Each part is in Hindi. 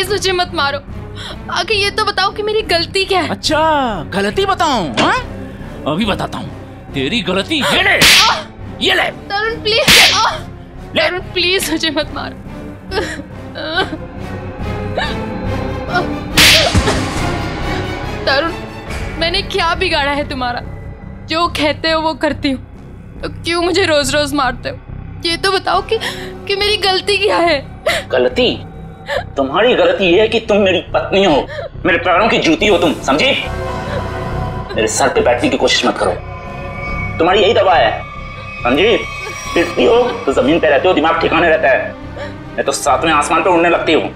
प्लीज मुझे मत मारो। आगे ये तो बताओ कि मेरी गलती क्या है। अच्छा गलती बताऊं? हाँ अभी बताता हूँ तेरी गलती। ये ले, ये ले। तरुण प्लीज, तरुण प्लीज मुझे मत मारो। तरुण मैंने क्या बिगाड़ा है तुम्हारा? जो कहते हो वो करती हूँ, तो क्यों मुझे रोज रोज मारते हो? ये तो बताओ कि मेरी गलती क्या है? गलती? तुम्हारी गलती ये है कि तुम मेरी पत्नी हो, मेरे पैरों की जूती हो तुम, समझी? मेरे सर पे बैठने की कोशिश मत करो, तुम्हारी यही दवा है, समझी? फिरती हो तो जमीन पे रहते हो, दिमाग ठिकाने रहता है, मैं तो सातवें आसमान पे उड़ने लगती हूँ।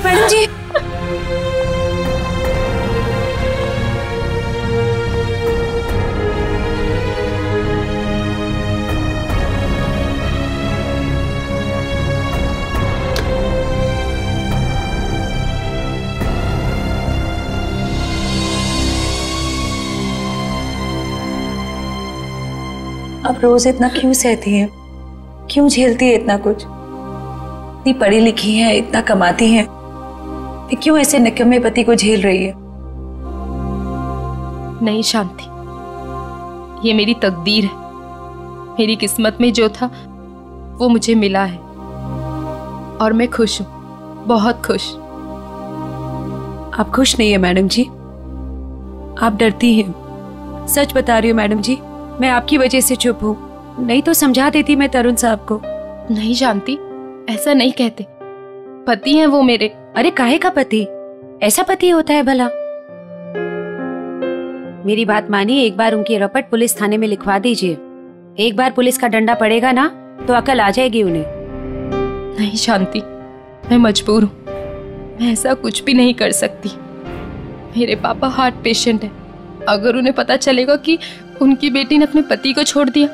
मैडम जी, अब रोज इतना क्यों सहती है? क्यों झेलती है इतना कुछ? इतनी पढ़ी लिखी है, इतना कमाती है, फिर क्यों ऐसे निकम्मे पति को झेल रही है? नहीं शांति, ये मेरी तकदीर है। मेरी किस्मत में जो था वो मुझे मिला है और मैं खुश हूँ, बहुत खुश। आप खुश नहीं है मैडम जी, आप डरती हैं। सच बता रही हूँ मैडम जी, मैं आपकी वजह से चुप हूँ, नहीं तो समझा देती मैं तरुण साहब को। नहीं शांति, ऐसा नहीं कहते, पति हैं वो मेरे। अरे काहे का पति? ऐसा पति होता है भला? मेरी बात मानिए, एक बार उनकी रपट पुलिस थाने में लिखवा दीजिए। एक बार पुलिस का डंडा पड़ेगा ना तो अकल आ जाएगी उन्हें। नहीं शांति, मैं मजबूर हूँ, मैं ऐसा कुछ भी नहीं कर सकती। मेरे पापा हार्ट पेशेंट है, अगर उन्हें पता चलेगा कि उनकी बेटी ने अपने पति को छोड़ दिया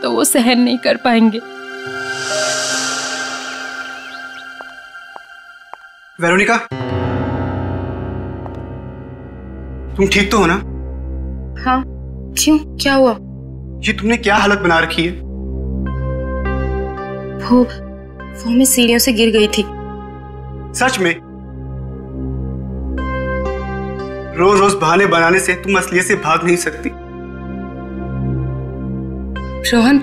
तो वो सहन नहीं कर पाएंगे। वेरोनिका, तुम ठीक तो हो ना? हाँ, क्यों, क्या हुआ? ये तुमने क्या हालत बना रखी है? वो मैं सीढ़ियों से गिर गई थी। सच में? रोज रोज बहाने बनाने से तुम असलियत से भाग नहीं सकती। रोहन,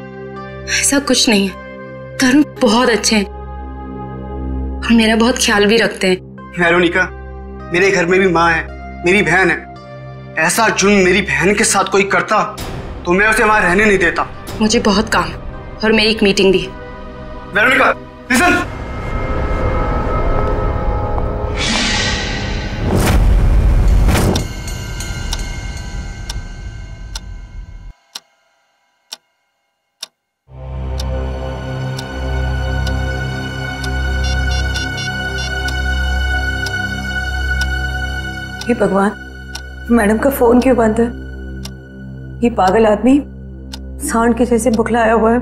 ऐसा कुछ नहीं है, तरुण बहुत अच्छे हैं और मेरा बहुत ख्याल भी रखते हैं। वेरोनिका, मेरे घर में भी माँ है, मेरी बहन है। ऐसा जुर्म मेरी बहन के साथ कोई करता तो मैं उसे वहां रहने नहीं देता। मुझे बहुत काम है और मेरी एक मीटिंग भी है। Veronica, listen. हे भगवान, मैडम का फोन क्यों बंद है? ये पागल आदमी सांड के जैसे बुखलाया हुआ है,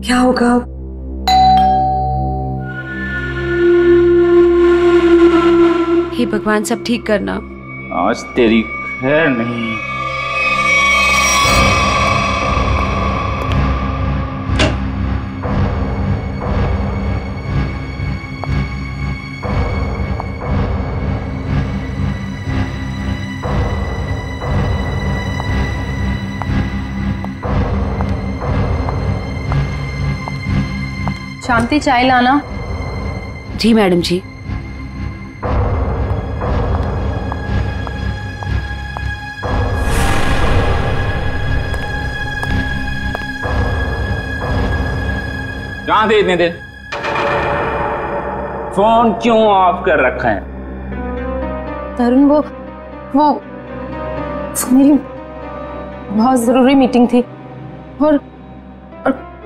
क्या होगा अब? हे भगवान, सब ठीक करना। आज तेरी खैर नहीं। शांति, चाय लाना। जी मैडम जी। कहाँ थे इतने देर? फोन क्यों ऑफ कर रखा है? तरुण, वो मेरी बहुत जरूरी मीटिंग थी और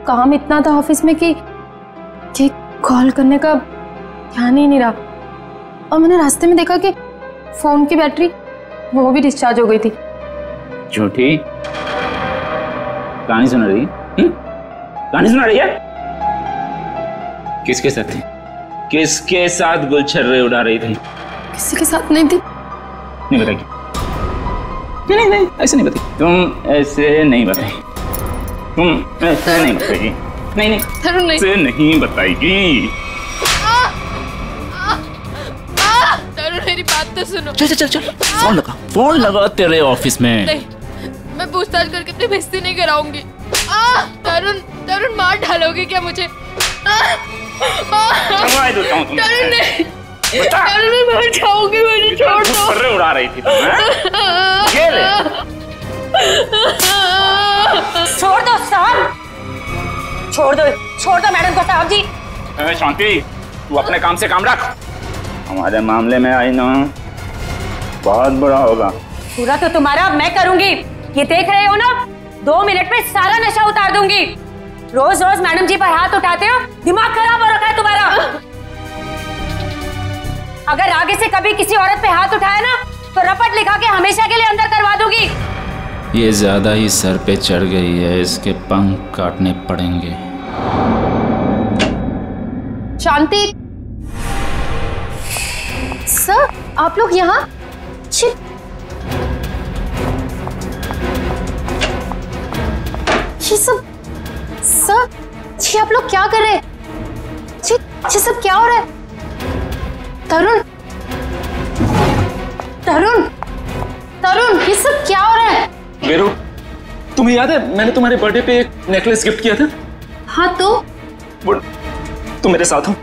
काम इतना था ऑफिस में कि कॉल करने का ध्यान ही नहीं रहा। और मैंने रास्ते में देखा कि फोन की बैटरी वो भी डिस्चार्ज हो गई थी। झूठी कहानी सुना रही? कहानी सुना रही है? किसके साथ थी? किसके साथ गुलछर्रे उड़ा रही थी? किसी के साथ नहीं थी। नहीं बताएगी? नहीं नहीं ऐसे नहीं बताएगी, तुम ऐसे नहीं बताएगी, तुम ऐसे नहीं बताएगी, नहीं नहीं तरुण नहीं, ऐसे नहीं बताएगी। तरुण मेरी बात तो सुनो। चल चल चल फोन लगा तेरे ऑफिस में। नहीं, मैं पूछताछ करके अपनी बेइज्जती नहीं कराऊंगी। तरुण तरुण मार डालोगे क्या मुझे? तरुण नहीं, तरुण मैं मर जाऊंगी, मुझे छोड़ दो। फर्रे उड़ा रही थी तुम, ये ले। छोड़ दो साहब, छोड़ दो मैडम को साहब जी। शांति, तू अपने काम से काम रख, हमारे मामले में आई ना बहुत बुरा होगा। पूरा तो तुम्हारा मैं करूंगी, ये देख रहे हो ना, 2 मिनट में सारा नशा उतार दूंगी। रोज रोज मैडम जी पर हाथ उठाते हो, दिमाग खराब हो रखा है तुम्हारा। अगर आगे से कभी किसी औरत पे हाथ उठाया ना तो रपट लिखा के हमेशा के लिए अंदर करवा दूंगी। ये ज्यादा ही सर पे चढ़ गई है, इसके पंख काटने पड़ेंगे। शांति सर, आप लोग यहाँ? ये सब सर, ये आप लोग क्या कर रहे हैं? ये सब क्या हो रहा है? तरुण तरुण तरुण, ये सब क्या हो रहा है? वीरू, तुम्हें याद है मैंने तुम्हारे बर्थडे पे एक नेकलेस गिफ्ट किया था? हाँ तो वो तुम मेरे साथ हो?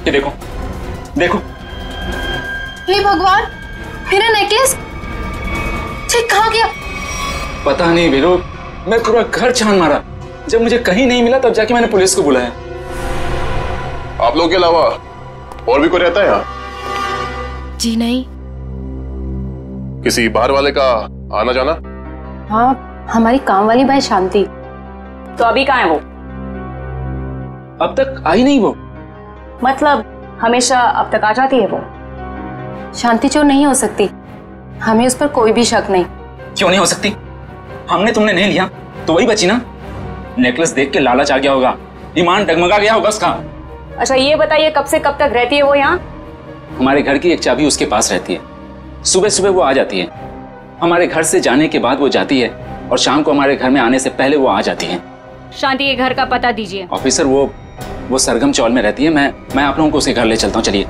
ये देखो देखो। हे भगवान, मेरा नेकलेस कहाँ गया? पता नहीं वीरू, मैं पूरा घर छान मारा, जब मुझे कहीं नहीं मिला तब जाके मैंने पुलिस को बुलाया। आप लोग के अलावा और भी कोई रहता है यहाँ? जी नहीं। किसी बाहर वाले का आना जाना? हाँ, हमारी काम वाली भाई शांति। तो अभी कहाँ है वो? अब तक आई नहीं वो। मतलब हमेशा अब तक आ जाती है वो? शांति चोर नहीं हो सकती, हमें उस पर कोई भी शक नहीं। क्यों नहीं हो सकती? हमने तुमने नहीं लिया तो वही बची ना। नेकलेस देख के लालच आ गया होगा, ईमान डगमगा गया होगा उसका। अच्छा ये बताइए, कब से कब तक रहती है वो यहाँ? हमारे घर की एक चाबी उसके पास रहती है, सुबह सुबह वो आ जाती है, हमारे घर से जाने के बाद वो जाती है, और शाम को हमारे घर में आने से पहले वो आ जाती है। शांति के घर का पता दीजिए। ऑफिसर वो सरगम चौल में रहती है, मैं आप लोगों को उसके घर ले चलता हूँ, चलिए।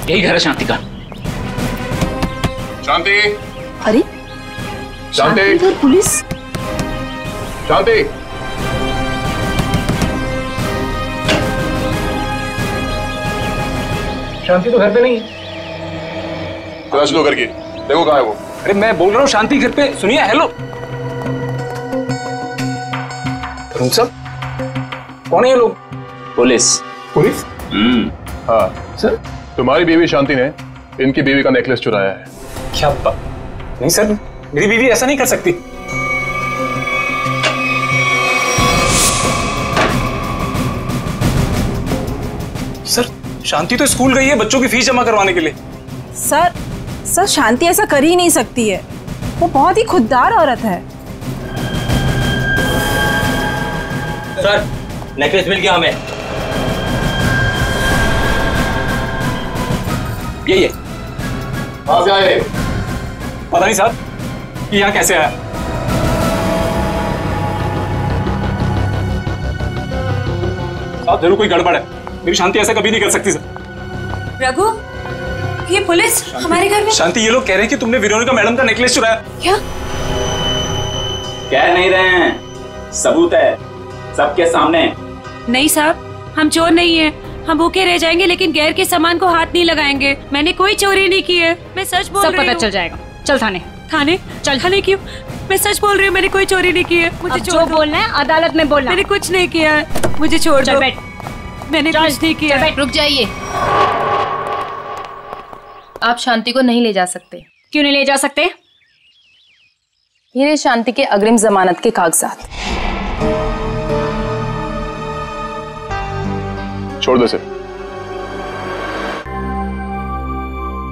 यही घर है शांति का। शांति, अरे शांति, पुलिस। शांति, शांति तो घर पे नहीं। तलाश लो करके, देखो कहाँ है वो। अरे मैं बोल रहा हूँ शांति घर पे। सुनिए, हेलो तुम सब कौन है ये लोग? पुलिस। पुलिस? हाँ सर, तुम्हारी बीवी शांति ने इनकी बीवी का नेकलेस चुराया है। क्या बात? नहीं सर, मेरी बीवी ऐसा नहीं कर सकती। सर, शांति तो स्कूल गई है बच्चों की फीस जमा करवाने के लिए। सर शांति ऐसा कर ही नहीं सकती है, वो बहुत ही खुददार औरत है। सर, नेकलेस मिल गया हमें। ये कहाँ से आए? पता नहीं साहब कि यहाँ कैसे आया। साहब जरूर कोई गड़बड़ है, मेरी शांति ऐसा कभी नहीं कर सकती सर। रघु, ये पुलिस हमारे घर में? शांति, ये लोग कह रहे हैं कि तुमने वेरोनिका मैडम का नेकलेस चुराया। क्या कह नहीं रहे हैं, सबूत है सबके सामने। नहीं साहब, हम चोर नहीं है, हम भूखे रह जाएंगे लेकिन गैर के सामान को हाथ नहीं लगाएंगे। मैंने कोई चोरी नहीं की है, मैं सच बोल रही हूँ। सब पता चल जाएगा, चल थाने। थाने? चल। थाने क्यों? मैं सच बोल रही हूँ, मैंने कोई चोरी नहीं की है। मुझे जो बोलना है अदालत में बोलना। मैंने कुछ नहीं किया है, मुझे छोड़ दो। बैठ। मैंने कुछ नहीं किया। बैठ। रुक जाइए, आप शांति को नहीं ले जा सकते। क्यों नहीं ले जा सकते? ये रहे शांति के अग्रिम जमानत के कागजात। छोड़ दो इसे।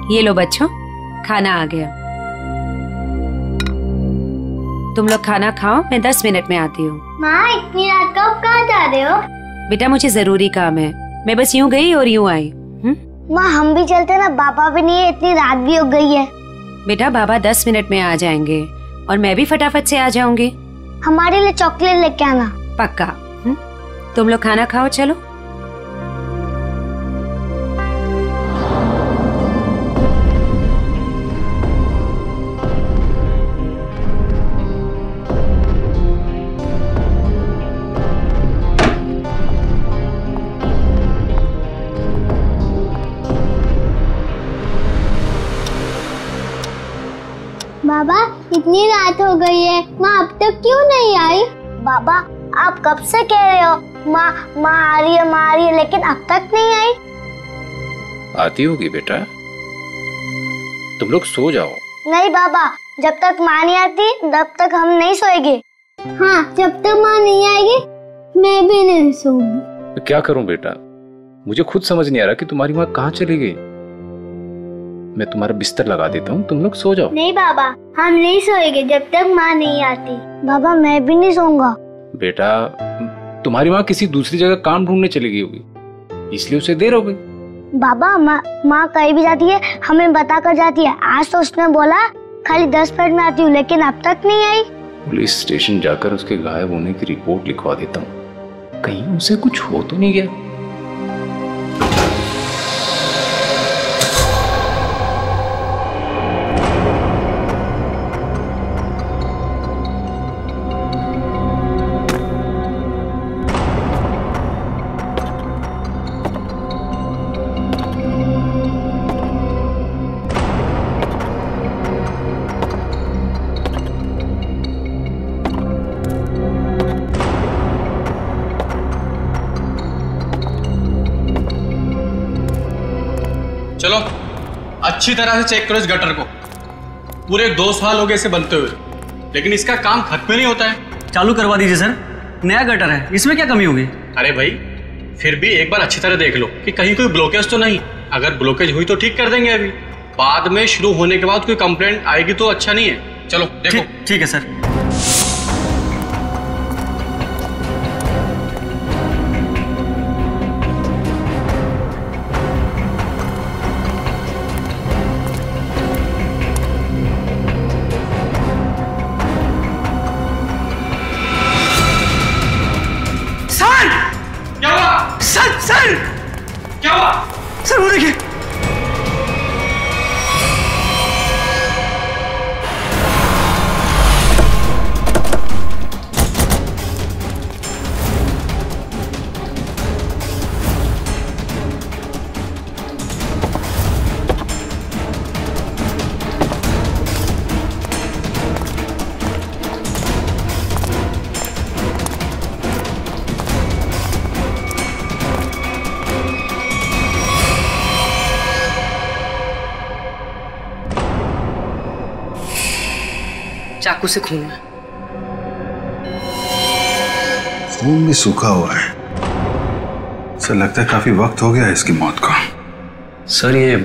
ये लो बच्चों, खाना आ गया। तुम लोग खाना खाओ, मैं 10 मिनट में आती हूँ। माँ इतनी रात को आप कहाँ जा रहे हो? बेटा मुझे जरूरी काम है, मैं बस यूं गई और यूं आई। माँ हम भी चलते ना, पापा भी नहीं है, इतनी रात भी हो गई है। बेटा बाबा 10 मिनट में आ जाएंगे और मैं भी फटाफट से आ जाऊंगी। हमारे लिए चॉकलेट लेके आना। पक्का। तुम लोग खाना खाओ, चलो। बाबा इतनी रात हो गई है, माँ अब तक क्यों नहीं आई? बाबा आप कब से कह रहे हो माँ माँ आ रही है, माँ आ रही है, लेकिन अब तक नहीं आई। आती होगी बेटा, तुम लोग सो जाओ। नहीं बाबा, जब तक माँ नहीं आती तब तक हम नहीं सोएंगे। हाँ, जब तक माँ नहीं आएगी मैं भी नहीं सोऊंगी। तो क्या करूं बेटा, मुझे खुद समझ नहीं आ रहा कि तुम्हारी माँ कहाँ चली गई। मैं तुम्हारा बिस्तर लगा देता हूँ, तुम लोग सो जाओ। नहीं बाबा, हम नहीं सोएंगे जब तक माँ नहीं आती। बाबा मैं भी नहीं सोऊंगा। बेटा तुम्हारी माँ किसी दूसरी जगह काम ढूंढने चली गई होगी, इसलिए उसे देर हो गई। बाबा माँ कहीं भी जाती है हमें बता कर जाती है। आज तो उसने बोला खाली 10 मिनट में आती हूँ, लेकिन अब तक नहीं आई। पुलिस स्टेशन जाकर उसके गायब होने की रिपोर्ट लिखवा देता हूँ, कहीं उसे कुछ हो तो नहीं गया। चलो अच्छी तरह से चेक करो इस गटर को। पूरे 2 साल हो गए इसे बनते हुए, लेकिन इसका काम खत्म नहीं होता है। चालू करवा दीजिए सर, नया गटर है, इसमें क्या कमी होगी? अरे भाई फिर भी एक बार अच्छी तरह देख लो कि कहीं कोई ब्लॉकेज तो नहीं। अगर ब्लॉकेज हुई तो ठीक कर देंगे, अभी बाद में शुरू होने के बाद कोई कंप्लेंट आएगी तो अच्छा नहीं है। चलो देखो। ठीक है सर। सर क्या हुआ? सर वो देखिए। चाकू से खून है। खून भी सूखा हुआ है। सर लगता है काफी वक्त हो गया है इसकी मौत को। सर ये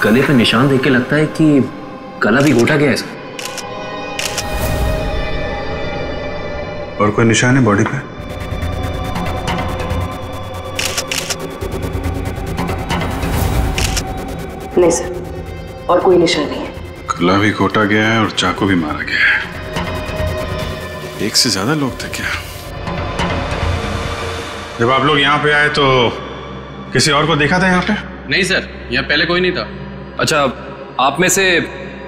गले पे निशान देख के लगता है कि गला भी घोटा गया है सर। और कोई निशान है बॉडी पे? नहीं सर, और कोई निशान नहीं है। गला भी घोटा गया है और चाकू भी मारा गया है। एक से ज्यादा लोग थे क्या? जब आप लोग यहाँ पे आए तो किसी और को देखा था यहाँ पे? नहीं सर, यहाँ पहले कोई नहीं था। अच्छा, आप में से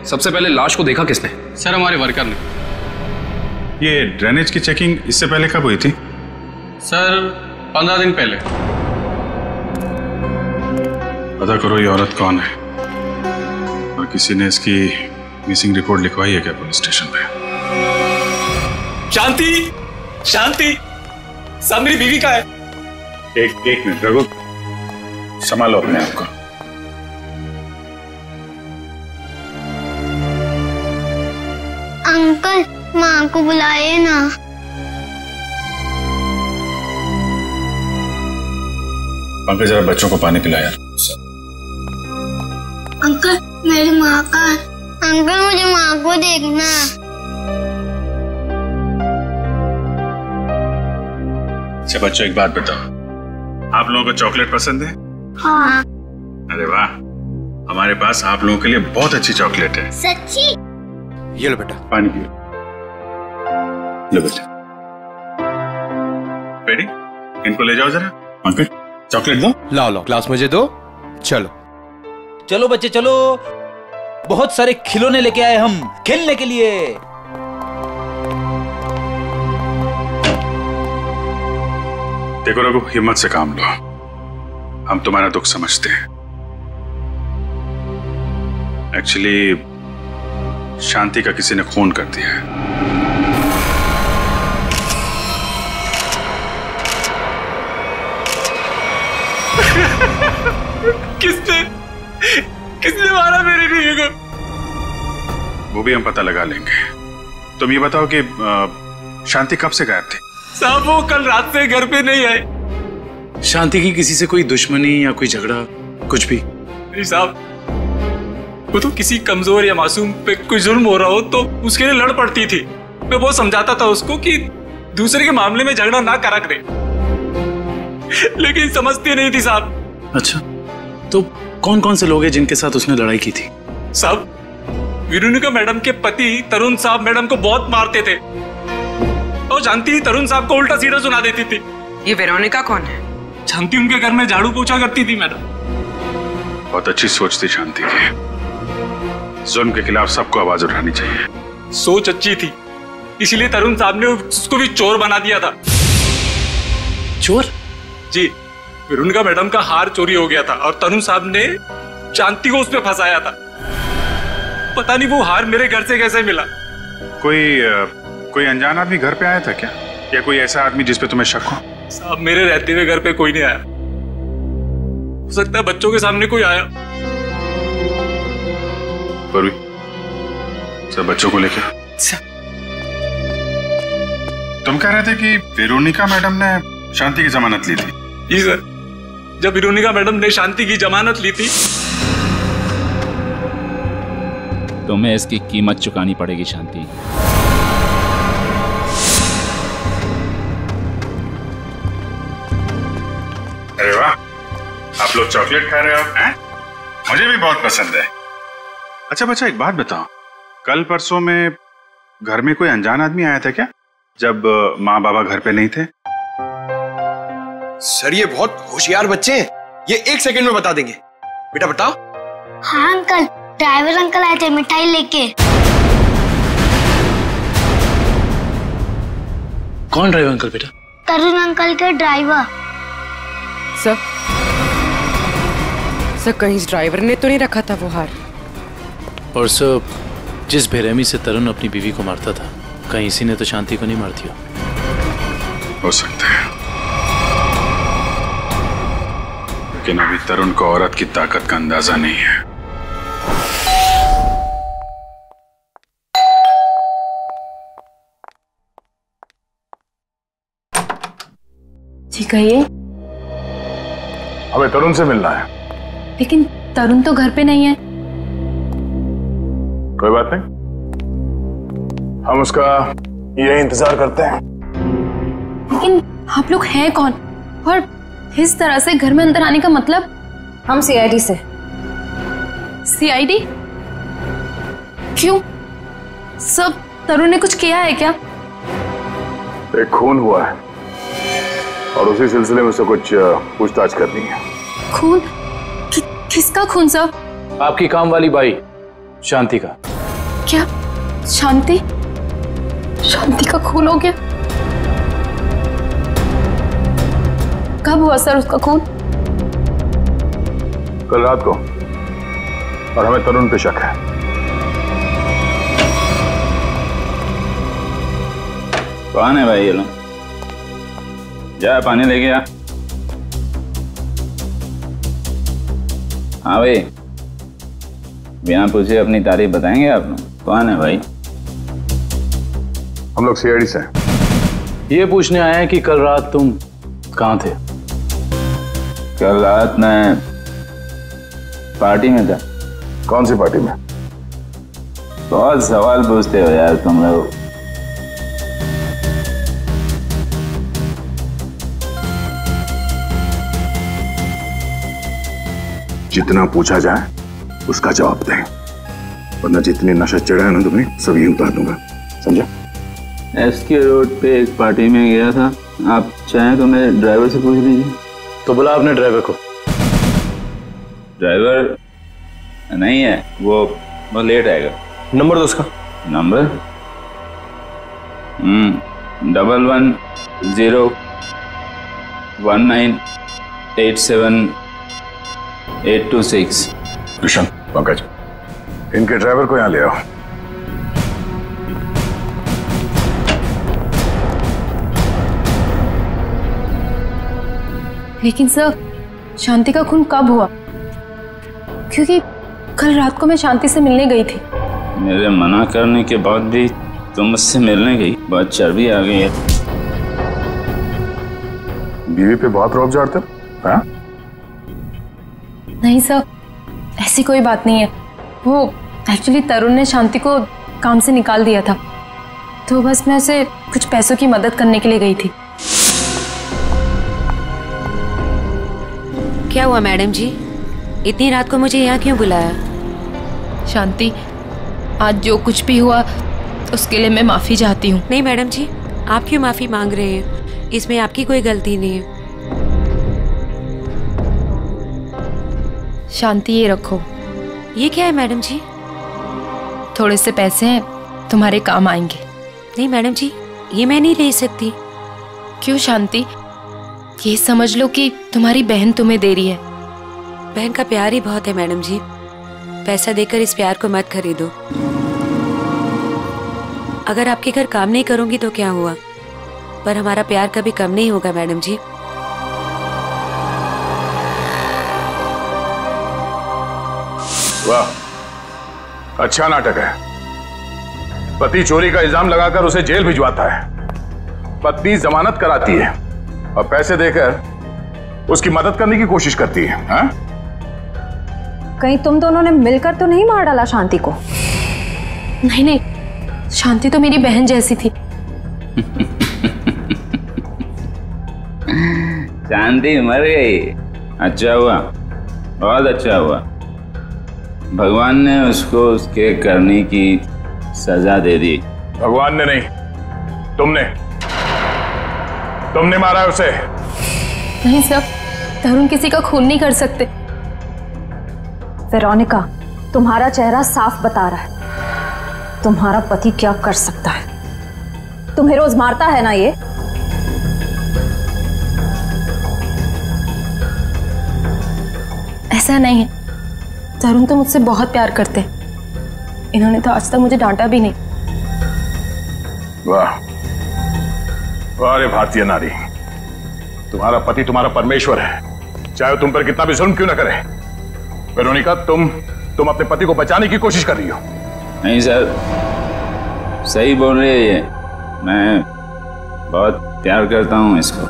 सबसे पहले लाश को देखा किसने? सर हमारे वर्कर ने। ये ड्रेनेज की चेकिंग इससे पहले कब हुई थी? सर 15 दिन पहले। पता करो ये औरत कौन है और किसी ने इसकी मिसिंग रिपोर्ट लिखवाई है क्या पुलिस स्टेशन पे? शांति, शांति, सब मेरी बीवी का है। एक मिनट रघु, संभालो अपने आप को। अंकल माँ को बुलाए ना। पंकज जरा बच्चों को पानी पिलाया। अंकल मेरी माँ का। अंकल मुझे माँ को देखना। अच्छा बच्चों, एक बात बताओ, आप लोगों को चॉकलेट पसंद है? हाँ। अरे वाह, हमारे पास आप लोगों के लिए बहुत अच्छी चॉकलेट है। सच्ची? ये लो बेटा, पानी पियो। लो बेटा, बेटी इनको ले जाओ जरा। अंकल चॉकलेट दो। लाओ लाओ, ग्लास मुझे दो। चलो चलो बच्चे चलो, बहुत सारे खिलौने लेके आए हम खेलने के लिए। देखो रघु, हिम्मत से काम लो, हम तुम्हारा दुख समझते हैं। एक्चुअली शांति का किसी ने खून कर दिया है। किसने मारा मेरी बीवी को? वो भी हम पता लगा लेंगे। तुम ये बताओ कि शांति कब से गायब थी? साहब वो कल रात से घर पे नहीं आए। शांति की किसी से कोई दुश्मनी या कोई झगड़ा कुछ भी? नहीं साहब, वो तो किसी कमजोर या मासूम पे कोई जुल्म हो रहा हो तो उसके लिए लड़ पड़ती थी। मैं बहुत समझाता था उसको कि दूसरे के मामले में झगड़ा ना करा करे, लेकिन समझती नहीं थी साहब। अच्छा, तो कौन कौन से लोग हैं जिनके साथ उसने लड़ाई की थी? साहब, वेरोनिका मैडम के पति तरुण साहब मैडम को बहुत मारते थे और शांति तरुण साहब को उल्टा सीधा सुना देती थी। ये वेरोनिका कौन है? शांति उनके घर में झाड़ू पोछा करती थी मैडम। बहुत अच्छी सोच थी शांति की। जुल्म के खिलाफ सबको आवाज उठानी चाहिए। सोच अच्छी थी, इसलिए तरुण साहब ने उसको भी चोर बना दिया था। चोर? जी, वेरोनिका मैडम का हार चोरी हो गया था और तरुण साहब ने शांति को उसमें फंसाया था। पता नहीं वो हार मेरे घर से कैसे मिला। कोई अनजान आदमी घर पे आया था क्या, या कोई ऐसा आदमी जिस पे तुम्हें शक हो? साहब, मेरे रहते हुए घर पे कोई नहीं आया। हो सकता है बच्चों के सामने कोई आया। पूर्वी, सब बच्चों को लेकर। तुम कह रहे थे कि वेरोनिका मैडम ने शांति की जमानत ली थी? जी सर, जब वेरोनिका मैडम ने शांति की जमानत ली थी। तुम्हें इसकी कीमत चुकानी पड़ेगी शांति। अरे वाह, आप लोग चॉकलेट खा रहे हो हैं? मुझे भी बहुत पसंद है। अच्छा बच्चा, एक बात बताओ, कल परसों में घर में कोई अनजान आदमी आया था क्या, जब माँ बाबा घर पे नहीं थे? सर, ये बहुत होशियार बच्चे हैं, ये 1 सेकंड में बता देंगे। बेटा बताओ। हाँ अंकल, ड्राइवर अंकल आए थे मिठाई लेके। कौन ड्राइवर अंकल बेटा? तरुण अंकल के ड्राइवर। सर कहीं इस ड्राइवर ने तो नहीं रखा था वो हार? परसों जिस बेरहमी से तरुण अपनी बीवी को मारता था, कहीं इसी ने तो शांति को नहीं मार दिया? हो सकता है, लेकिन अभी तरुण को औरत की ताकत का अंदाजा नहीं है। जी कहिए। हमें तरुण से मिलना है। लेकिन तरुण तो घर पे नहीं है। कोई बात नहीं, हम उसका यही इंतजार करते हैं। लेकिन आप लोग हैं कौन और इस तरह से घर में अंदर आने का मतलब? हम सीआईडी से। सीआईडी? क्यों? सब तरुण ने कुछ किया है क्या? एक खून हुआ है और उसी सिलसिले में से कुछ पूछताछ करनी है। खून? किसका खून सर? आपकी काम वाली बाई शांति का। क्या शांति? शांति का खून हो गया? कब हुआ सर उसका खून? कल रात को, और हमें तरुण पे शक है। कौन है भाई ये लोग? जा पानी लेके आ। हाँ भाई, बिना पूछे अपनी तारीफ बताएंगे आप लोग? कौन है भाई? हम लोग सीआईडी से हैं। ये पूछने आए हैं कि कल रात तुम कहाँ थे? कल रात मैं पार्टी में था। कौन सी पार्टी में? बहुत सवाल पूछते हो यार तुम लोग। जितना पूछा जाए उसका जवाब दें, वरना जितने नशा चढ़ा है ना तुम्हें सभी उतार दूंगा, समझा? एसके रोड पे एक पार्टी में गया था, आप चाहें तो मेरे ड्राइवर से पूछ लीजिए। तो बुला अपने ड्राइवर को। ड्राइवर नहीं है, वो लेट आएगा। नंबर दो उसका। नंबर 111987826826। कृष्ण, पंकज, इनके ड्राइवर को यहाँ ले आओ। लेकिन सर, शांति का खून कब हुआ? क्योंकि कल रात को मैं शांति से मिलने गई थी। मेरे मना करने के बाद भी तुम मुझसे मिलने गई? बहुत चर्बी आ गई है। बीवी पे बहुत रौब झाड़ते हो, हाँ? नहीं सर, ऐसी कोई बात नहीं है। वो एक्चुअली तरुण ने शांति को काम से निकाल दिया था, तो बस मैं उसे कुछ पैसों की मदद करने के लिए गई थी। क्या हुआ मैडम जी, इतनी रात को मुझे यहाँ क्यों बुलाया? शांति, आज जो कुछ भी हुआ उसके लिए मैं माफी चाहती हूँ। नहीं मैडम जी, आप क्यों माफी मांग रहे हैं? इसमें आपकी कोई गलती नहीं है। शांति, ये रखो। ये क्या है मैडम जी? थोड़े से पैसे हैं, तुम्हारे काम आएंगे। नहीं मैडम जी, ये मैं नहीं ले सकती। क्यों शांति? ये समझ लो कि तुम्हारी बहन तुम्हें दे रही है। बहन का प्यार ही बहुत है मैडम जी, पैसा देकर इस प्यार को मत खरीदो। अगर आपके घर काम नहीं करूंगी तो क्या हुआ, पर हमारा प्यार कभी कम नहीं होगा मैडम जी। वाह, अच्छा नाटक है। पति चोरी का इल्जाम लगाकर उसे जेल भिजवाता है, पत्नी जमानत कराती है और पैसे देकर उसकी मदद करने की कोशिश करती है। हाँ? कहीं तुम दोनों ने मिलकर तो नहीं मार डाला शांति को? नहीं नहीं, शांति तो मेरी बहन जैसी थी। शांति मर गई, अच्छा हुआ, बहुत अच्छा हुआ। भगवान ने उसको उसके करने की सजा दे दी। भगवान ने नहीं, तुमने मारा है उसे। नहीं सर, तरुण किसी का खून नहीं कर सकते। वेरोनिका, तुम्हारा चेहरा साफ बता रहा है तुम्हारा पति क्या कर सकता है। तुम्हें रोज मारता है ना ये? ऐसा नहीं है, तरुण तो मुझसे बहुत प्यार करते हैं। इन्होंने तो आज तक मुझे डांटा भी नहीं। वाह वाह रे भारतीय नारी, तुम्हारा पति तुम्हारा परमेश्वर है, चाहे तुम पर कितना भी जुल्म क्यों ना करे। वेरोनिका, तुम अपने पति को बचाने की कोशिश कर रही हो। नहीं सर, सही बोल रही है ये। मैं बहुत प्यार करता हूँ इसको।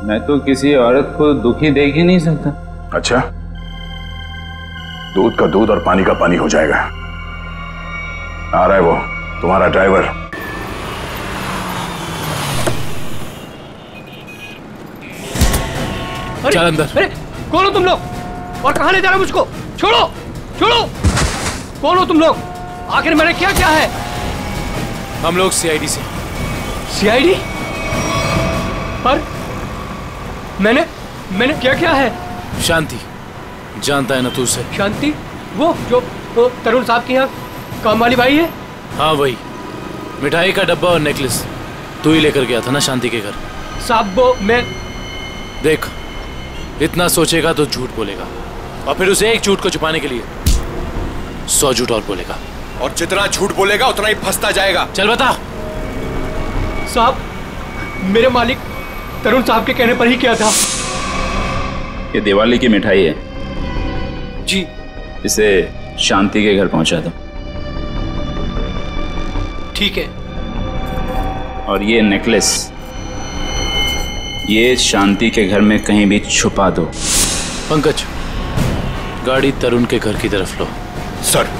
मैं तो किसी औरत को दुखी देख ही नहीं सकता। अच्छा, दूध का दूध और पानी का पानी हो जाएगा। आ रहा है वो तुम्हारा ड्राइवर। चल अंदर। अरे कौन हो तुम लोग और कहां ले जा रहे हो मुझको? छोड़ो छोड़ो, कौन हो तुम लोग? आखिर मैंने क्या किया है? हम लोग सीआईडी से। सीआईडी? पर मैंने क्या किया है? शांति, जानता है ना तू उसे? शांति? वो जो तरुण साहब के यहाँ काम वाली बाई है? हाँ वही। मिठाई का डब्बा और नेकलेस तू ही लेकर गया था ना शांति के घर? साहब वो मैं देख, इतना सोचेगा तो झूठ बोलेगा, और फिर उसे एक झूठ को छुपाने के लिए 100 झूठ और बोलेगा, और जितना झूठ बोलेगा उतना ही फंसता जाएगा। चल बता। साहब, मेरे मालिक तरुण साहब के कहने पर ही किया था। ये दिवाली की मिठाई है जी, इसे शांति के घर पहुंचा दो। ठीक है। और ये नेकलेस, ये शांति के घर में कहीं भी छुपा दो। पंकज, गाड़ी तरुण के घर की तरफ लो। Sir.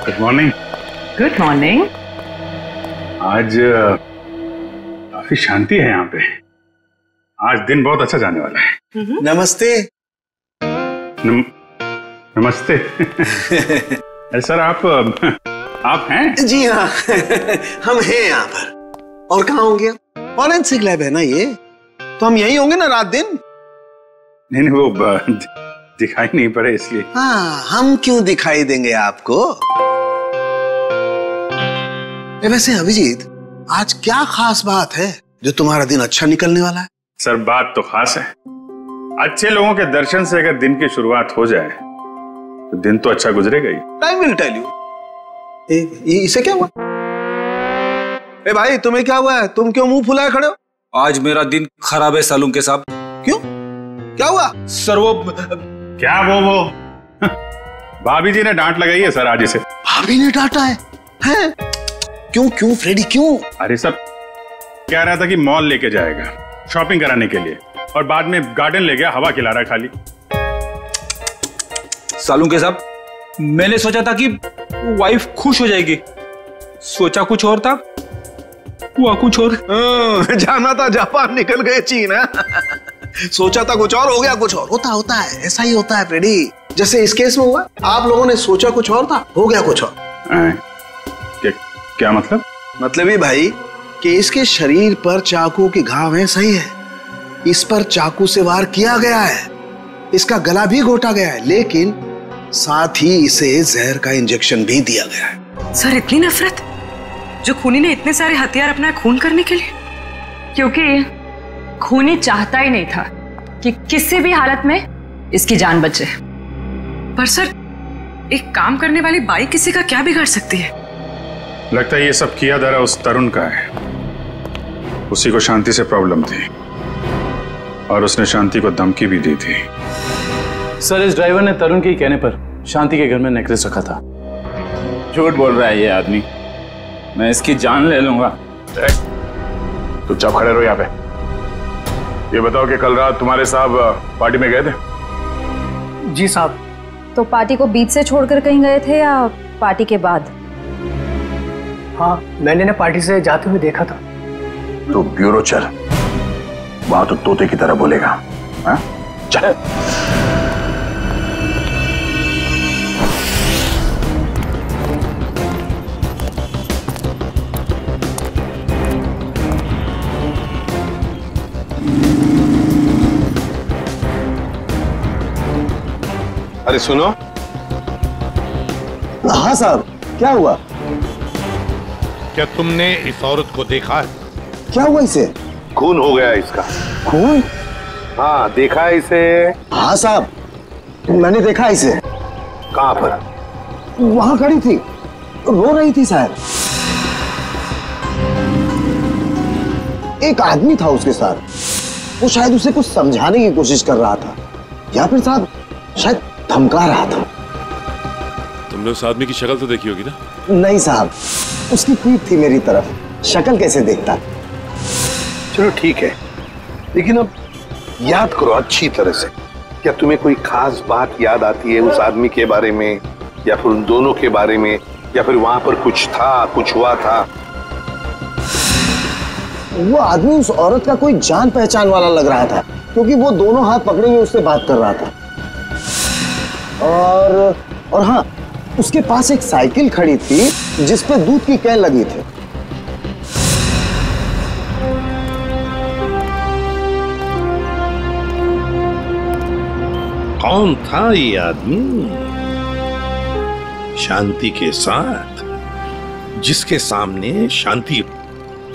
Good morning. Good morning. आज काफी शांति है यहाँ पे। आज दिन बहुत अच्छा जाने वाला है। नमस्ते। नमस्ते। सर आप हैं? जी हाँ। हम हैं यहाँ पर। और कहाँ होंगे? फॉरेंसिक लैब है ना ये, तो हम यहीं होंगे ना रात दिन। नहीं वो दिखाई नहीं पड़े इसलिए। हाँ, हम क्यों दिखाई देंगे आपको? वैसे अभिजीत, आज क्या खास बात है जो तुम्हारा दिन अच्छा निकलने वाला है? सर बात तो खास है। अच्छे लोगों के दर्शन से अगर दिन की शुरुआत हो जाए तो दिन तो अच्छा गुजरेगा ही। Time will tell you. इसे क्या हुआ? ए भाई, तुम्हें क्या हुआ है? तुम क्यों मुंह फुलाए खड़े हो? आज मेरा दिन खराब है सालूम के साहब। क्यों? क्या हुआ? सर वो क्या वो भाभी जी ने डांट लगाई है सर आज इसे। भाभी ने डांटा है? हैं? क्यों फ्रेडी क्यों? अरे सर कह रहा था कि मॉल लेके जाएगा शॉपिंग कराने के लिए, और बाद में गार्डन ले गया, हवा खिला रहा खाली। सालूम के साहब, मैंने सोचा था कि वाइफ खुश हो जाएगी, सोचा कुछ और था, हुआ कुछ और। जाना था जापान, निकल गए चीन। सोचा था कुछ और, हो गया कुछ और। होता है, ऐसा ही होता है फ्रेडी। जैसे इस केस में हुआ, आप लोगों ने सोचा कुछ और था, हो गया कुछ और। क्या मतलब? मतलब ये भाई कि इसके शरीर पर चाकू के घाव हैं, सही है। इस पर चाकू से वार किया गया है, इसका गला भी घोटा गया है, लेकिन साथ ही इसे जहर का इंजेक्शन भी दिया गया है। सर इतनी नफरत, जो खूनी ने इतने सारे हथियार अपना खून करने के लिए? क्योंकि खूनी चाहता ही नहीं था कि किसी भी हालत में इसकी जान बचे। पर सर, एक काम करने वाली बाई किसी का क्या बिगाड़ सकती है? लगता है ये सब किया धरा उस तरुण का है। उसी को शांति से प्रॉब्लम थी और उसने शांति को धमकी भी दी थी। सर इस ड्राइवर ने तरुण के कहने पर शांति के घर में नेकलेस रखा था। झूठ बोल रहा है ये आदमी, मैं इसकी जान ले लूंगा। चुपचाप खड़े रहो यहाँ पे। ये बताओ कि कल रात तुम्हारे साहब पार्टी में गए थे? जी साहब। तो पार्टी को बीच से छोड़कर कहीं गए थे या पार्टी के बाद? हाँ, मैंने ना पार्टी से जाते हुए देखा था। तो ब्यूरो चल, वहां तो तोते की तरह बोलेगा। हाँ? चल। अरे सुनो। हाँ साहब, क्या हुआ? क्या तुमने इस औरत को देखा है? क्या हुआ इसे? खून हो गया इसका। खून? हाँ, देखा है इसे? हाँ साहब, मैंने देखा इसे। कहाँ पर? वहां खड़ी थी, रो रही थी शायद। एक आदमी था उसके साथ, वो शायद उसे कुछ समझाने की कोशिश कर रहा था, या फिर साहब शायद धमका रहा था। तुमने उस आदमी की शक्ल तो देखी होगी ना? नहीं साहब, उसकी पीठ थी मेरी तरफ, शक्ल कैसे देखता? चलो ठीक है, लेकिन अब याद करो अच्छी तरह से। क्या तुम्हें कोई खास बात याद आती है उस आदमी के बारे में, या फिर उन दोनों के बारे में, या फिर वहां पर कुछ था, कुछ हुआ था? वो आदमी उस औरत का कोई जान पहचान वाला लग रहा था, क्योंकि वो दोनों हाथ पकड़े हुए उससे बात कर रहा था। और हाँ, उसके पास एक साइकिल खड़ी थी जिस पे दूध की कैन लगी थी। कौन था ये आदमी शांति के साथ, जिसके सामने शांति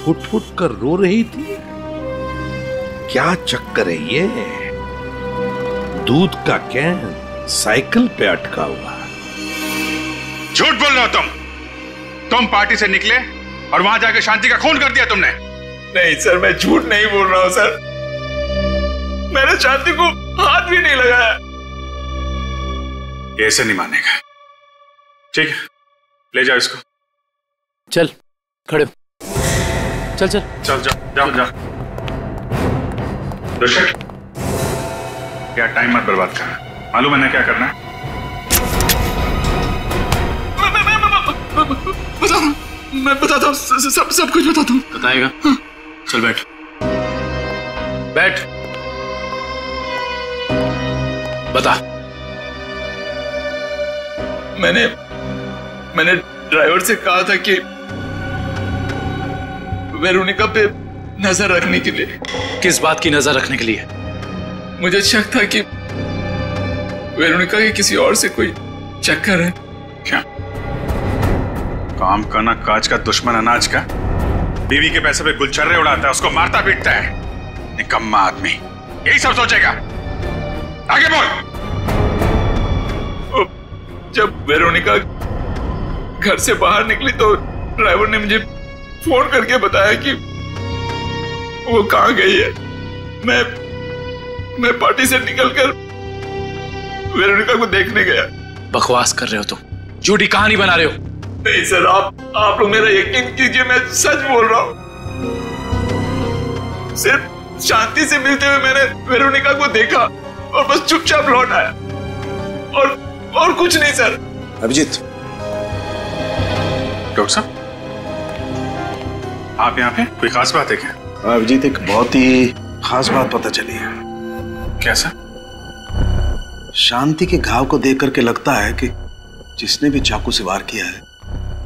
फुट फुट कर रो रही थी? क्या चक्कर है ये? दूध का कैन साइकिल पे अटका हुआ, झूठ बोल रहे हो तुम पार्टी से निकले और वहां जाके शांति का खून कर दिया तुमने। नहीं सर, मैं झूठ नहीं बोल रहा हूं सर। मैंने शांति को हाथ भी नहीं लगाया। ऐसे नहीं मानेगा। ठीक है, ले जाओ इसको। चल खड़े हो। चल चल चल जाओ जाओ। दुष्यंत, क्या टाइम मत बर्बाद करना, मालूम है ना क्या करना है। मैं बताता हूँ, सब कुछ बताता हूँ। बताएगा? चल बैठ बैठ, बता। मैंने ड्राइवर से कहा था कि वेरोनिका पे नजर रखने के लिए। किस बात की नजर रखने के लिए? मुझे शक था कि वेरोनिका के किसी और से कोई चक्कर है। क्या काम का ना काज का दुश्मन अनाज का, बीवी के पैसे पे गुलछर्रे उड़ाता है, उसको मारता पीटता है। निकम्मा आदमी यही सब सोचेगा। आगे बोल। जब वेरोनिका घर से बाहर निकली तो ड्राइवर ने मुझे फोन करके बताया कि वो कहां गई है। मैं पार्टी से निकलकर वेरोनिका को देखने गया। बकवास कर रहे हो तुम, झूठी कहानी बना रहे हो। नहीं सर, आप लोग मेरा यकीन कीजिए, मैं सच बोल रहा हूं। सिर्फ शांति से मिलते हुए मैंने वेरोनिका को देखा और बस चुपचाप लौट आया, और कुछ नहीं सर। अभिजीत। डॉक्टर साहब, आप यहाँ पे, कोई खास बात है क्या? अभिजीत, एक बहुत ही खास बात पता चली है। कैसा? शांति के घाव को देख करके लगता है कि जिसने भी चाकू से वार किया है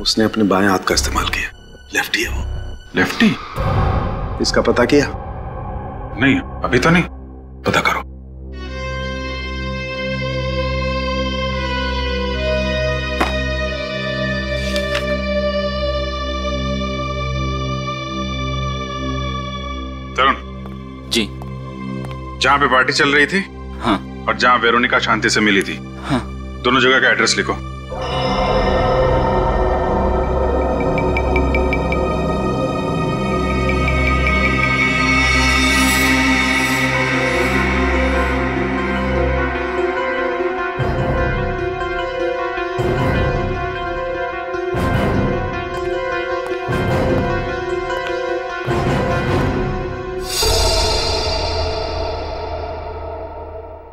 उसने अपने बाएं हाथ का इस्तेमाल किया। लेफ्टी है वो। लेफ्टी? इसका पता किया? नहीं, अभी तो नहीं। पता करो। तरुण जी, जहां पे पार्टी चल रही थी, हाँ, और जहां वेरोनिका शांति से मिली थी, हाँ, दोनों जगह का एड्रेस लिखो।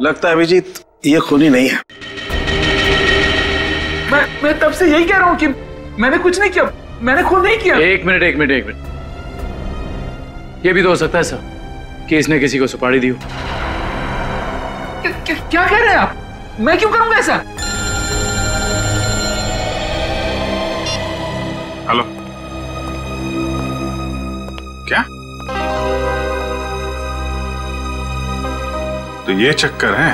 लगता है अभिजीत ये खूनी नहीं है। मैं तब से यही कह रहा हूं कि मैंने कुछ नहीं किया, मैंने खून नहीं किया। एक मिनट। ये भी तो हो सकता है सर कि इसने किसी को सुपारी दी हो। क्या कह रहे हैं आप? मैं क्यों करूंगा ऐसा? हेलो, क्या? तो ये चक्कर है।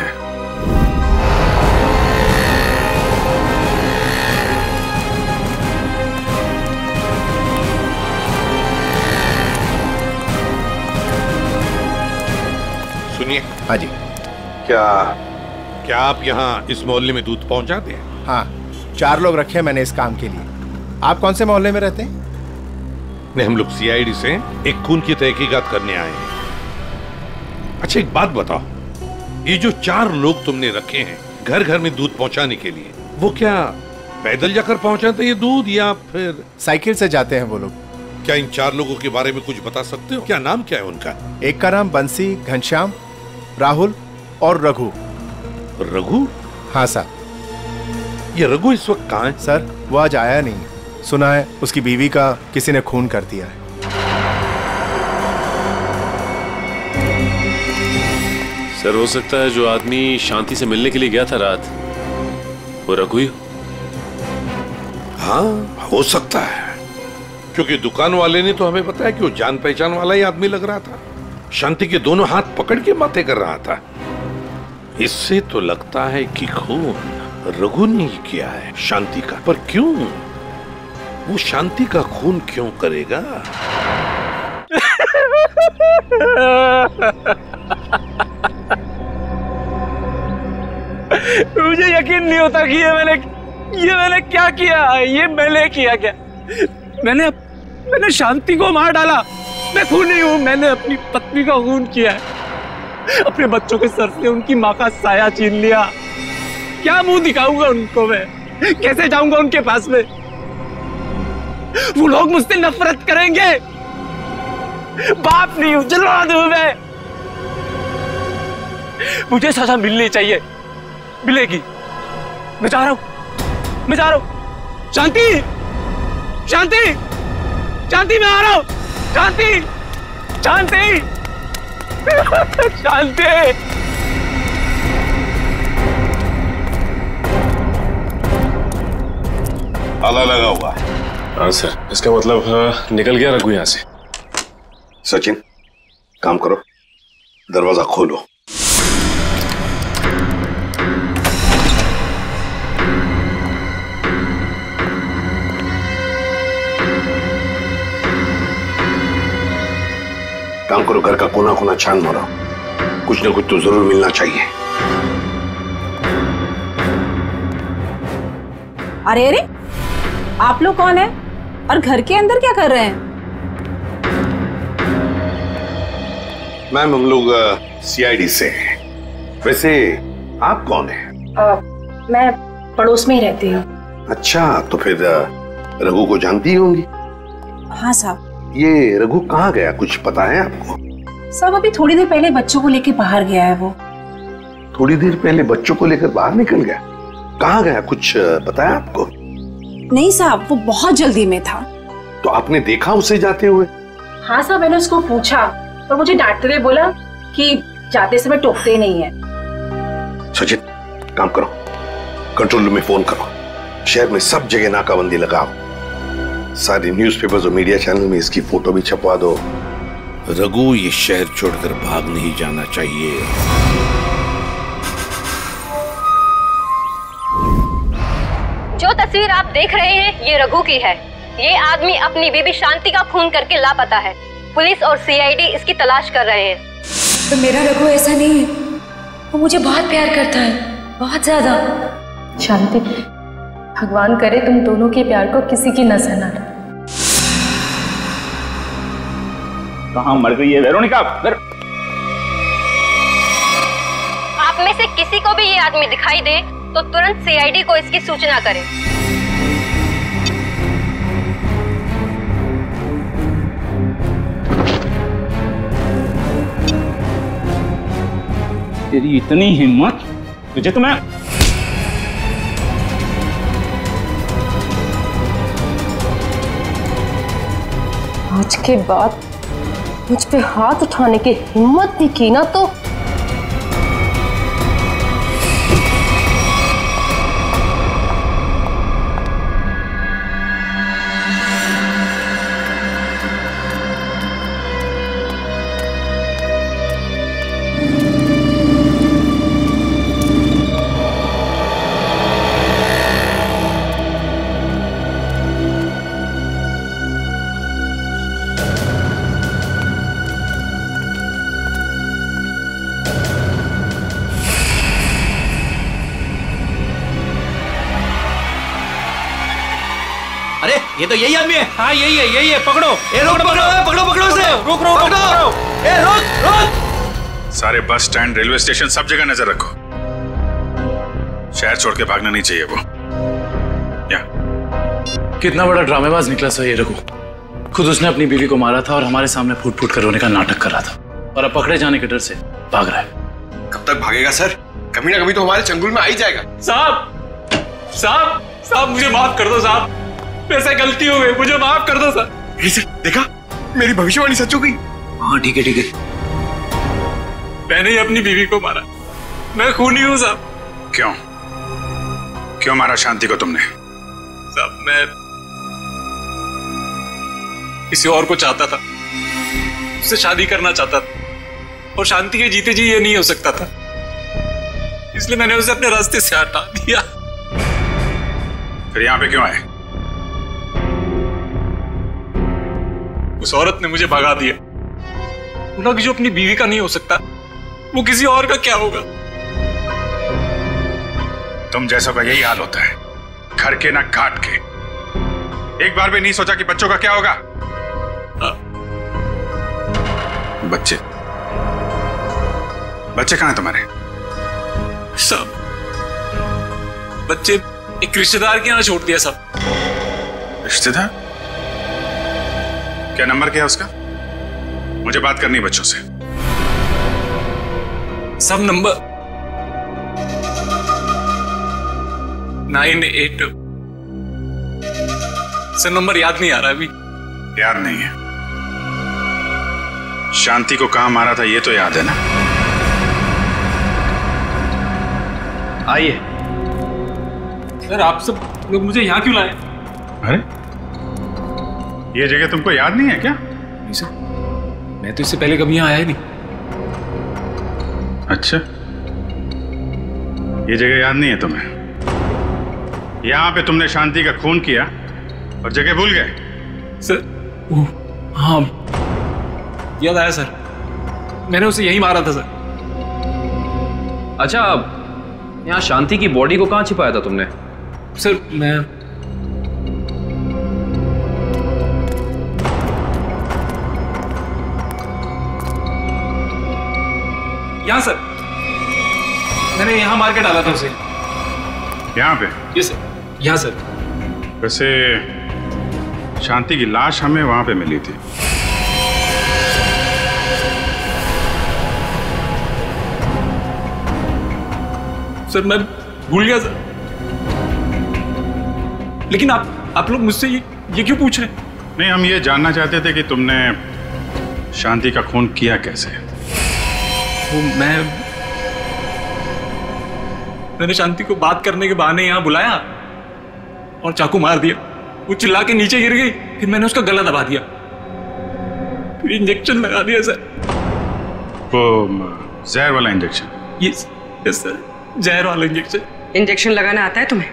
सुनिए। हाँ जी। क्या आप यहाँ इस मोहल्ले में दूध पहुंचाते हैं? हाँ, 4 लोग रखे हैं मैंने इस काम के लिए। आप कौन से मोहल्ले में रहते हैं? नहीं, हम लोग सीआईडी से एक खून की तहकीकात करने आए हैं। अच्छा एक बात बताओ, ये जो 4 लोग तुमने रखे हैं घर घर में दूध पहुंचाने के लिए, वो क्या पैदल जाकर पहुंचाते ये दूध या फिर साइकिल से जाते हैं वो लोग? क्या इन 4 लोगों के बारे में कुछ बता सकते हो? क्या नाम क्या है उनका? एक का नाम बंसी, घनश्याम, राहुल और रघु। रघु? हाँ साहब। ये रघु इस वक्त कहाँ है? सर वो आज आया नहीं। सुना है उसकी बीवी का किसी ने खून कर दिया है। सर हो सकता है जो आदमी शांति से मिलने के लिए गया था रात, वो रघु ही। हाँ हो सकता है, क्योंकि दुकान वाले ने तो हमें बताया कि वो जान पहचान वाला ही आदमी लग रहा था। शांति के दोनों हाथ पकड़ के बातें कर रहा था। इससे तो लगता है कि खून रघु ने ही किया है शांति का। पर क्यों? वो शांति का खून क्यों करेगा? मुझे यकीन नहीं होता कि ये मैंने ये मैंने क्या किया? ये मैंने किया क्या? मैंने शांति को मार डाला। मैं खूनी हूं। मैंने अपनी पत्नी का खून किया है। अपने बच्चों के सर से उनकी माँ का साया छीन लिया। क्या मुंह दिखाऊंगा उनको मैं? कैसे जाऊंगा उनके पास में? वो लोग मुझसे नफरत करेंगे। बाप नहीं हूं, जल्लाद हूं मैं। मुझे सजा मिलनी चाहिए, मिलेगी। मैं जा रहा हूं, मैं जा रहा हूं। शांति, शांति, शांति, मैं आ रहा हूं। शांति, शांति, शांति। ताला लगा हुआ है। हाँ सर, इसका मतलब निकल गया रघु यहाँ से। सचिन, काम करो, दरवाजा खोलो। काम करो, घर का कोना कोना छान मारो। कुछ ना कुछ तो जरूर मिलना चाहिए। अरे अरे, आप लोग कौन है और घर के अंदर क्या कर रहे हैं? मैम, हम लोग सीआईडी से हैं। वैसे आप कौन हैं? मैं पड़ोस में ही रहती हूँ। अच्छा, तो फिर रघु को जानती ही होंगी। हाँ साहब। ये रघु कहाँ गया, कुछ पता है आपको? साहब, अभी थोड़ी देर पहले बच्चों को लेकर बाहर गया है वो। थोड़ी देर पहले बच्चों को लेकर बाहर निकल गया? कहाँ गया, कुछ पता है आपको? नहीं साहब, वो बहुत जल्दी में था। तो आपने देखा उसे जाते हुए? हाँ साहब, मैंने उसको पूछा पर मुझे डांटते हुए बोला कि जाते समय टोकते नहीं है। सचिन, काम करो, कंट्रोल रूम में फोन करो। शहर में सब जगह नाकाबंदी लगाओ। सारे न्यूज़पेपर्स और मीडिया चैनल में इसकी फोटो भी छपवा दो। रघु ये शहर छोड़कर भाग नहीं जाना चाहिए। जो तस्वीर आप देख रहे हैं ये रघु की है। ये आदमी अपनी बीबी शांति का खून करके लापता है। पुलिस और सीआईडी इसकी तलाश कर रहे हैं। तो मेरा रघु ऐसा नहीं है, वो मुझे बहुत प्यार करता है, बहुत ज्यादा। शांति, भगवान करे तुम दोनों के प्यार को किसी की नजर ना लगे। कहाँ मर गई है वेरोनिका? आप में से किसी को भी ये आदमी दिखाई दे तो तुरंत सीआईडी को इसकी सूचना करें। तेरी इतनी हिम्मत, तुझे तो मैं आज के बाद मुझ पे हाथ उठाने की हिम्मत भी की ना तो ये तो यही आदमी है। हाँ यही है, यही है। पकड़ो, ए रोक, पकड़ो, पकड़ो, पकड़ो उसे। रोक, रोक, पकड़ो, ए रोक, रोक। सारे बस स्टैंड, रेलवे स्टेशन, सब जगह नजर रखो। शहर छोड़ के भागना नहीं चाहिए वो। या कितना बड़ा ड्रामेबाज निकला सा ये रघु। खुद उसने अपनी बीवी को मारा था और हमारे सामने फूट फूट कर रोने का नाटक कर रहा था, और अब पकड़े जाने के डर से भाग रहा है। कब तक भागेगा सर? कभी ना कभी तो हमारे चंगुल में आ ही जाएगा। साहब, साहब, साहब, मुझे माफ कर दो साहब। वैसे गलती हो गई, मुझे माफ कर दो सर। देखा, मेरी भविष्यवाणी सच हो गई। हाँ ठीक है, ठीक है। मैंने ही अपनी बीवी को मारा। मैं खूनी हूँ साहब। क्यों? क्यों मारा शांति को तुमने? साहब, मैं किसी और को चाहता था, उससे शादी करना चाहता था, और शांति के जीते जी ये नहीं हो सकता था, इसलिए मैंने उसे अपने रास्ते से हटा दिया। फिर यहाँ पे क्यों आए? उस औरत ने मुझे भगा दिया। बोला कि जो अपनी बीवी का नहीं हो सकता वो किसी और का क्या होगा। तुम जैसों का यही हाल होता है। घर के ना घाट के। एक बार भी नहीं सोचा कि बच्चों का क्या होगा? बच्चे बच्चे कहां हैं तुम्हारे? सब बच्चे एक रिश्तेदार के यहाँ छोड़ दिया सब। रिश्तेदार? क्या नंबर क्या है उसका? मुझे बात करनी है बच्चों से। सब नंबर 98। सर नंबर याद नहीं आ रहा अभी। याद नहीं है? शांति को कहां मारा था ये तो याद है ना? आइए। सर आप सब लोग मुझे यहाँ क्यों लाए? अरे ये जगह तुमको याद नहीं है क्या? नहीं सर, मैं तो इससे पहले कभी यहाँ आया ही नहीं। अच्छा, ये जगह याद नहीं है तुम्हें? यहाँ पे तुमने शांति का खून किया और जगह भूल गए? सर हाँ याद आया सर, मैंने उसे यही मारा था सर। अच्छा, यहाँ शांति की बॉडी को कहाँ छिपाया था तुमने? सर मैं यहाँ सर, मैंने यहाँ मार के डाला था उसे। यहाँ पे? ये सर, यहाँ सर। वैसे शांति की लाश हमें वहां पे मिली थी। सर मैं भूल गया सर, लेकिन आप लोग मुझसे ये क्यों पूछ रहे? नहीं, हम ये जानना चाहते थे कि तुमने शांति का खून किया कैसे? वो मैंने शांति को बात करने के बहाने यहाँ बुलाया और चाकू मार दिया। वो चिल्ला के नीचे गिर गई, फिर मैंने उसका गला दबा दिया, फिर इंजेक्शन लगा दिया सर। वो जहर वाला इंजेक्शन? यस सर, जहर वाला इंजेक्शन। इंजेक्शन लगाना आता है तुम्हें?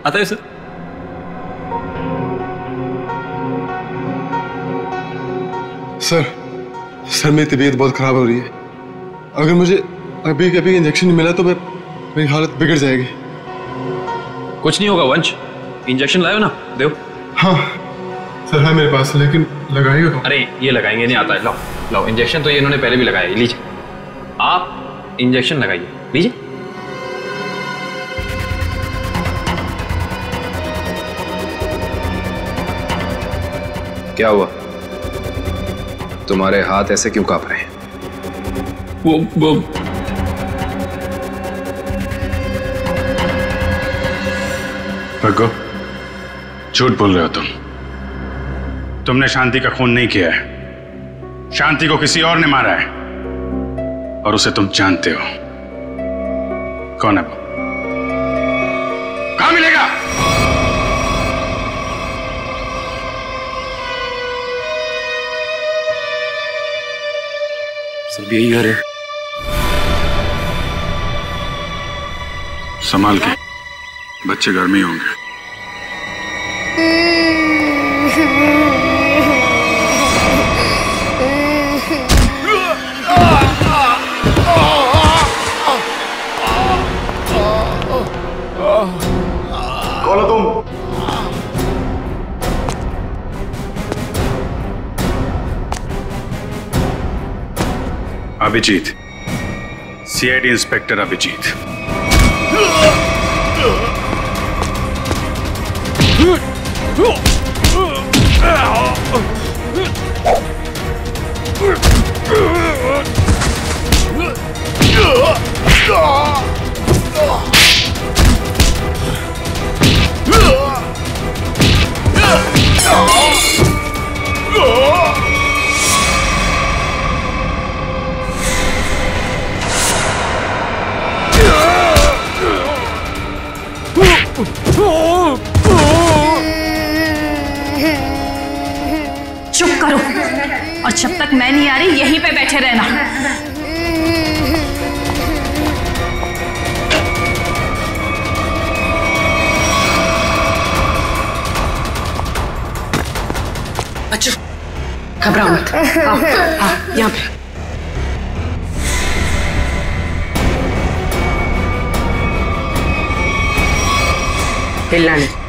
आता है सर। सर मेरी तबीयत बहुत खराब हो रही है। अगर मुझे अभी कभी इंजेक्शन नहीं मिला तो मेरी हालत बिगड़ जाएगी। कुछ नहीं होगा वंश, इंजेक्शन लाओ ना, दो। हाँ सर है मेरे पास, लेकिन लगाएगा कौन? अरे ये लगाएंगे नहीं आता है। लाओ लाओ, इंजेक्शन तो ये इन्होंने पहले भी लगाया है, लीजिए आप इंजेक्शन लगाइए, लीजिए। क्या हुआ? तुम्हारे हाथ ऐसे क्यों कांप रहे हैं? वो भगो, झूठ बोल रहे हो तुमने शांति का खून नहीं किया है। शांति को किसी और ने मारा है और उसे तुम जानते हो। कौन है वो? कहां मिलेगा? सब यही घर है। संभाल के, बच्चे घर में ही होंगे। कौन हो तुम? Abhijeet, CID inspector Abhijeet. चुप करो, और जब तक मैं नहीं आ रही यहीं पे बैठे रहना। अच्छा घबराओ मत, आओ यहाँ पे। हिलना नहीं।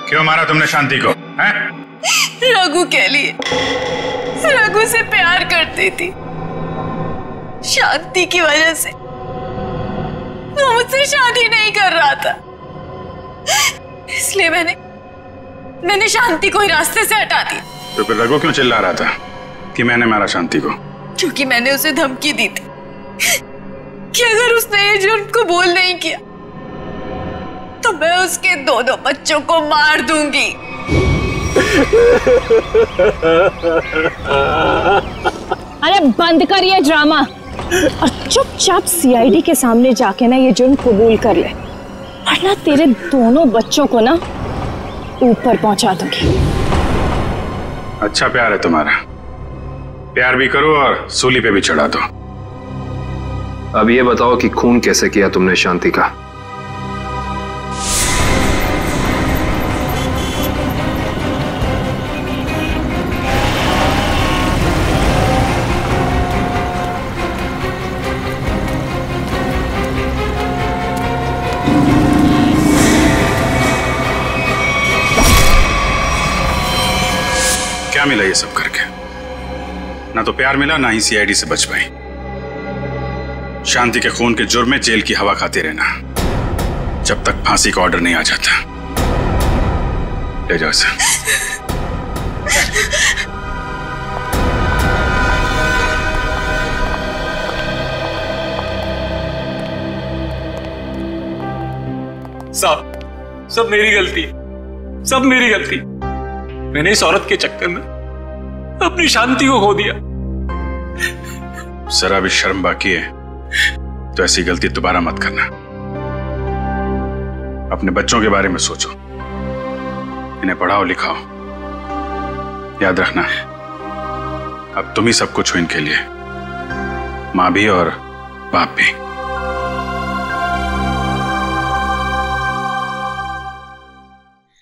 क्यों मारा तुमने शांति को? हैं? रघु के लिए, रघु से प्यार करती थी। शांति की वजह से वो मुझसे शादी नहीं कर रहा था, इसलिए मैंने शांति को ही रास्ते से हटा दिया। तो फिर रघु क्यों चिल्ला रहा था कि मैंने मारा शांति को? क्योंकि मैंने उसे धमकी दी थी कि अगर उसने ये जुर्म को बोल नहीं किया तो मैं उसके दोनों बच्चों को मार दूंगी। अरे बंद कर ये ड्रामा और चुपचाप सीआईडी के सामने जाके ना ये जुर्म कबूल कर ले, वरना तेरे दोनों बच्चों को ना ऊपर पहुंचा दूंगी। अच्छा प्यार है तुम्हारा, प्यार भी करो और सूली पे भी चढ़ा दो। अब ये बताओ कि खून कैसे किया तुमने शांति का? क्या मिला ये सब करके? ना तो प्यार मिला, ना ही सीआईडी से बच पाई। शांति के खून के जुर्म में जेल की हवा खाते रहना जब तक फांसी का ऑर्डर नहीं आ जाता। ले जाओ इसे। सब मेरी गलती, सब मेरी गलती। मैंने इस औरत के चक्कर में अपनी शांति को खो दिया। जरा भी शर्म बाकी है तो ऐसी गलती दोबारा मत करना। अपने बच्चों के बारे में सोचो, इन्हें पढ़ाओ लिखाओ। याद रखना, अब तुम ही सब कुछ हो इनके लिए, माँ भी और बाप भी।